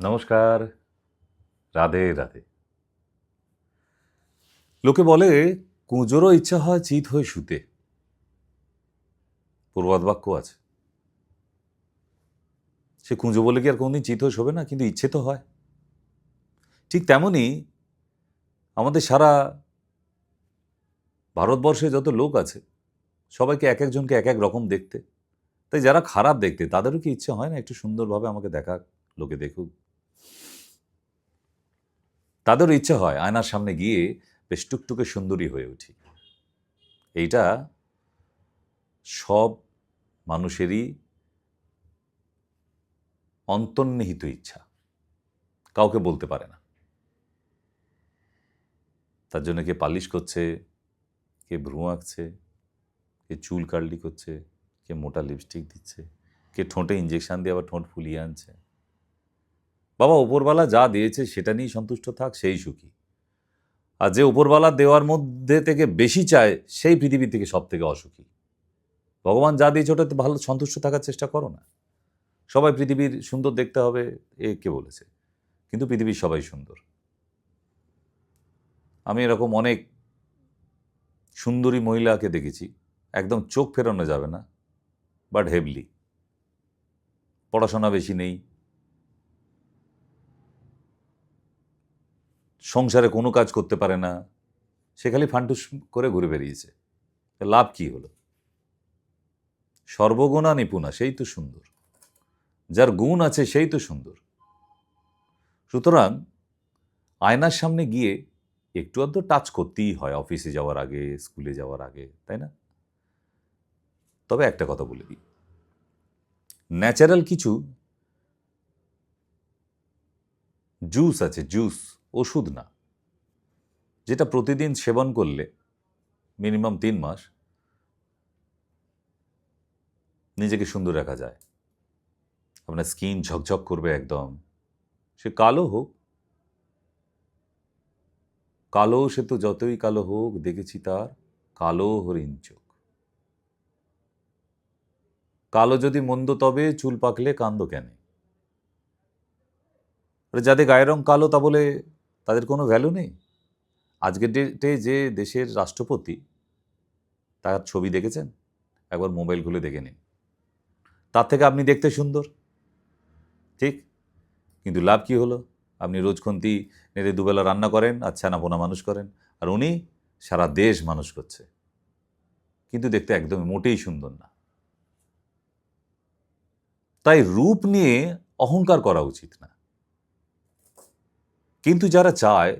নমস্কার, রাধে রাধে। লোকে বলে কুঁজোরও ইচ্ছা হয় চিত হয়ে শুতে। প্রবাদ বাক্য আছে। সে কুঁজো বলে কি আর কোনদিন চিত হয়ে শোবে না? কিন্তু ইচ্ছে তো হয়। ঠিক তেমনি আমাদের সারা ভারতবর্ষে যত লোক আছে সবাইকে এক একজনকে এক এক রকম দেখতে। তাই যারা খারাপ দেখতে তাদেরও কি ইচ্ছে হয় না একটু সুন্দরভাবে আমাকে দেখাক, লোকে দেখুক? তাদেরও ইচ্ছে হয় আয়নার সামনে গিয়ে বেশ টুকটুকে সুন্দরী হয়ে উঠি। এইটা সব মানুষেরই অন্তর্নিহিত ইচ্ছা, কাউকে বলতে পারে না। তার জন্য কে পালিশ করছে, কে ভ্রু আঁকছে, কে চুল কার্লি করছে, কে মোটা লিপস্টিক দিচ্ছে, কে ঠোঁটে ইঞ্জেকশন দিয়ে আবার ঠোঁট ফুলিয়ে আনছে। বাবা, ওপরওয়ালা যা দিয়েছে সেটা নিয়েই সন্তুষ্ট থাক, সেই সুখী। আর যে ওপরওয়ালা দেওয়ার মধ্যে থেকে বেশি চায় সেই পৃথিবী থেকে সব থেকে অসুখী। ভগবান যা দিয়েছে ওটাতে ভালো সন্তুষ্ট থাকার চেষ্টা করো না। সবাই পৃথিবীর সুন্দর দেখতে হবে এ কে বলেছে? কিন্তু পৃথিবীর সবাই সুন্দর। আমি এরকম অনেক সুন্দরী মহিলাকে দেখেছি, একদম চোখ ফেরানো যাবে না, বাট হেভলি। পড়াশোনা বেশি নেই, সংসারে কোনো কাজ করতে পারে না, সে খালি ফান্টুস করে ঘুরে বেরিয়েছে। লাভ কি হলো? সর্বগুণা নিপুণা, সেই তো সুন্দর। যার গুণ আছে সেই তো সুন্দর। সুতরাং আয়নার সামনে গিয়ে একটু আধটু টাচ করতেই হয় অফিসে যাওয়ার আগে, স্কুলে যাওয়ার আগে, তাই না? তবে একটা কথা বলে দিই, ন্যাচারাল কিছু জুস আছে, জুস, ওষুধ না, যেটা প্রতিদিন সেবন করলে মিনিমাম 3 মাস নিজেকে সুন্দর রাখা যায়। আপনার স্কিন ঝকঝক করবে একদম। সে কালো হোক, কালো সে তো যতই কালো হোক, দেখেছি তার কালো হরিণ চোখ। কালো যদি মন্দ তবে চুল পাকলে কান্দ কেন? যাদের গায়ের রং কালো তা বলে তাদের কোনো ভ্যালু নেই? আজকের ডেটে যে দেশের রাষ্ট্রপতি, তার ছবি দেখেছেন? একবার মোবাইল খুলে দেখে নিন। তার থেকে আপনি দেখতে সুন্দর, ঠিক? কিন্তু লাভ কি হলো? আপনি রোজ খন্তি নেড়ে দুবেলা রান্না করেন আর ছানাপোনা মানুষ করেন, আর উনি সারা দেশ মানুষ করছে, কিন্তু দেখতে একদমই মোটেই সুন্দর না। তাই রূপ নিয়ে অহংকার করা উচিত না। কিন্তু যারা চায়,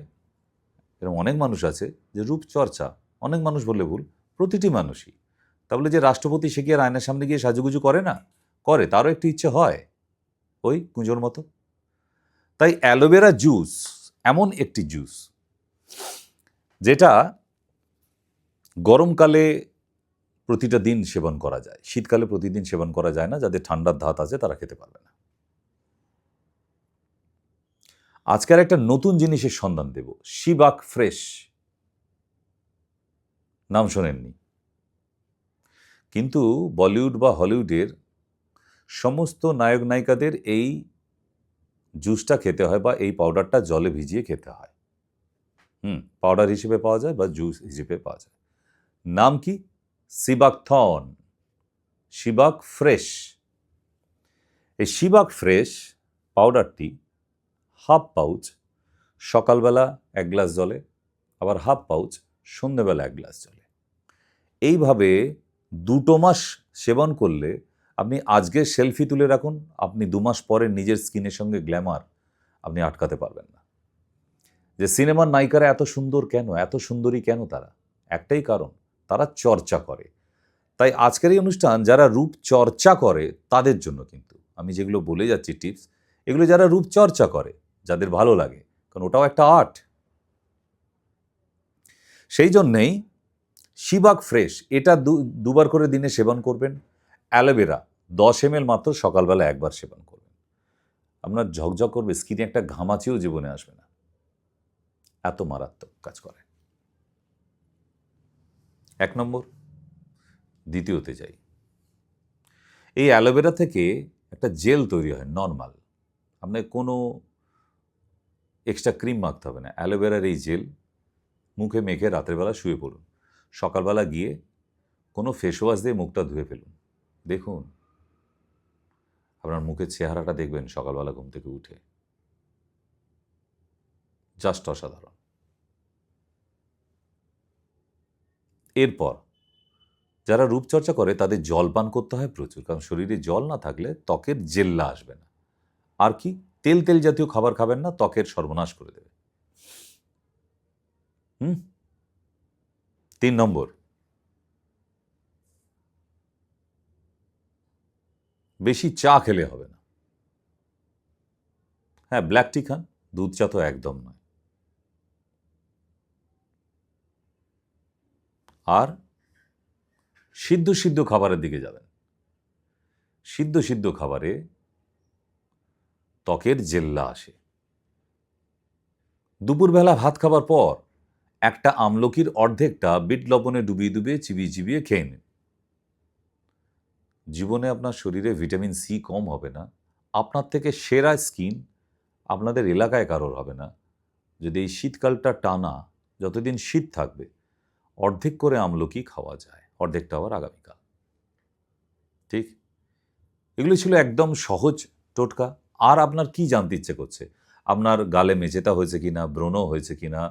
এরকম অনেক মানুষ আছে যে রূপ চর্চা, অনেক মানুষ বললে ভুল, প্রতিটি মানুষই। তাহলে যে রাষ্ট্রপতি সে কি আর আয়নার সামনে গিয়ে সাজুগুজু করে না? করে, তারও একটু ইচ্ছে হয় ওই কুঁজোর মতো। তাই অ্যালোভেরা জুস এমন একটি জুস যেটা গরমকালে প্রতিটা দিন সেবন করা যায়, শীতকালে প্রতিদিন সেবন করা যায় না। যাদের ঠান্ডার ধাত আছে তারা খেতে পারবে না। আজকের একটা নতুন জিনিসের সন্ধান দেব, শিবাক ফ্রেশ। নাম শোনেননি? কিন্তু বলিউড বা হলিউডের সমস্ত নায়ক নায়িকাদের এই জুসটা খেতে হয় বা এই পাউডারটা জলে ভিজিয়ে খেতে হয়। পাউডার হিসেবে পাওয়া যায় বা জুস হিসেবে পাওয়া যায়। নাম কি? সিবাকথন, শিবাক ফ্রেশ। এই শিবাক ফ্রেশ পাউডারটি হাফ পাউচ সকালবেলা 1 গ্লাস জলে, আবার হাফ পাউচ সন্ধ্যেবেলা 1 গ্লাস জলে, এইভাবে 2 মাস সেবন করলে আপনি আজকে সেলফি তুলে রাখুন, আপনি 2 মাস পরে নিজের স্কিনের সঙ্গে গ্ল্যামার আপনি আটকাতে পারবেন না। যে সিনেমার নায়িকারা এত সুন্দর কেন, এত সুন্দরী কেন তারা? একটাই কারণ, তারা চর্চা করে। তাই আজকের এই অনুষ্ঠান যারা রূপ চর্চা করে তাদের জন্য। কিন্তু আমি যেগুলো বলে যাচ্ছি টিপস, এগুলো যারা রূপ চর্চা করে, যাদের ভালো লাগে, কারণ ওটাও একটা আর্ট। সেই জন্যেই শিবাক ফ্রেশ এটা দুবার করে দিনে সেবন করবেন। অ্যালোভেরা 10 ml মাত্র সকালবেলা একবার সেবন করবেন। আপনার ঝকঝক করবে, স্কিনে একটা ঘামাচিও জীবনে আসবে না, এত মারাত্মক কাজ করে। 1 নম্বর। দ্বিতীয়তে যাই, এই অ্যালোভেরা থেকে একটা জেল তৈরি হয় নর্মাল। আপনার কোনো এক্সট্রা ক্রিম মাখতে হবে না, অ্যালোভেরার এই জেল মুখে মেখে রাত্রেবেলা শুয়ে পড়ুন, সকালবেলা গিয়ে কোনো ফেস ওয়াশ দিয়ে মুখটা ধুয়ে ফেলুন, দেখুন আপনার মুখের চেহারাটা দেখবেন সকালবেলা ঘুম থেকে উঠে জাস্ট অসাধারণ। এরপর যারা রূপচর্চা করে তাদের জল পান করতে হয় প্রচুর, কারণ শরীরে জল না থাকলে ত্বকের জেল্লা আসবে না। আর কি, তেল তেল জাতীয় খাবার খাবেন না, ত্বকের সর্বনাশ করে দেবে। 3 নম্বর, বেশি চা খেলে হবে না। হ্যাঁ, ব্ল্যাক টি খান, দুধ চা তো একদম নয়। আর সিদ্ধ সিদ্ধ খাবারের দিকে যাবেন। সিদ্ধ সিদ্ধ খাবারে ত্বকের জেল্লা আসে। দুপুরবেলা ভাত খাবার পর একটা আমলকির অর্ধেকটা বিট লবণে ডুবিয়ে ডুবিয়ে চিবিয়ে চিবিয়ে খেয়ে নিন। জীবনে আপনার শরীরে ভিটামিন সি কম হবে না, আপনার থেকে সেরা স্কিন আপনাদের এলাকায় কারোর হবে না। যদি এই শীতকালটা টানা, যতদিন শীত থাকবে, অর্ধেক করে আমলকি খাওয়া যায়, অর্ধেকটা আবার আগামীকাল। ঠিক, এগুলো ছিল একদম সহজ টোটকা। আর আপনার কি জানতে ইচ্ছে করছে? আপনার গালে মেচেতা হয়েছে কিনা, ব্রণ হয়েছে কিনা,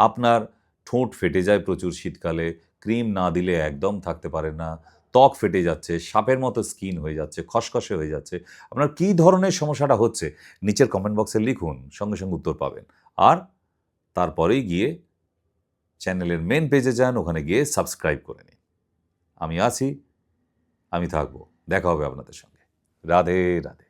আপনার ঠোঁট ফেটে যায় প্রচুর শীতকালে, ক্রিম না দিলে একদম থাকতে পারে না, ত্বক ফেটে যাচ্ছে, সাপের মতো স্কিন হয়ে যাচ্ছে, খসখসে হয়ে যাচ্ছে, আপনার কী ধরনের সমস্যাটা হচ্ছে নিচের কমেন্ট বক্সে লিখুন, সঙ্গে সঙ্গে উত্তর পাবেন। আর তারপরেই গিয়ে চ্যানেলের মেন পেজে যান, ওখানে গিয়ে সাবস্ক্রাইব করে নিন। আমি আছি, আমি থাকবো, দেখা হবে আপনাদের সঙ্গে। রাধে রাধে।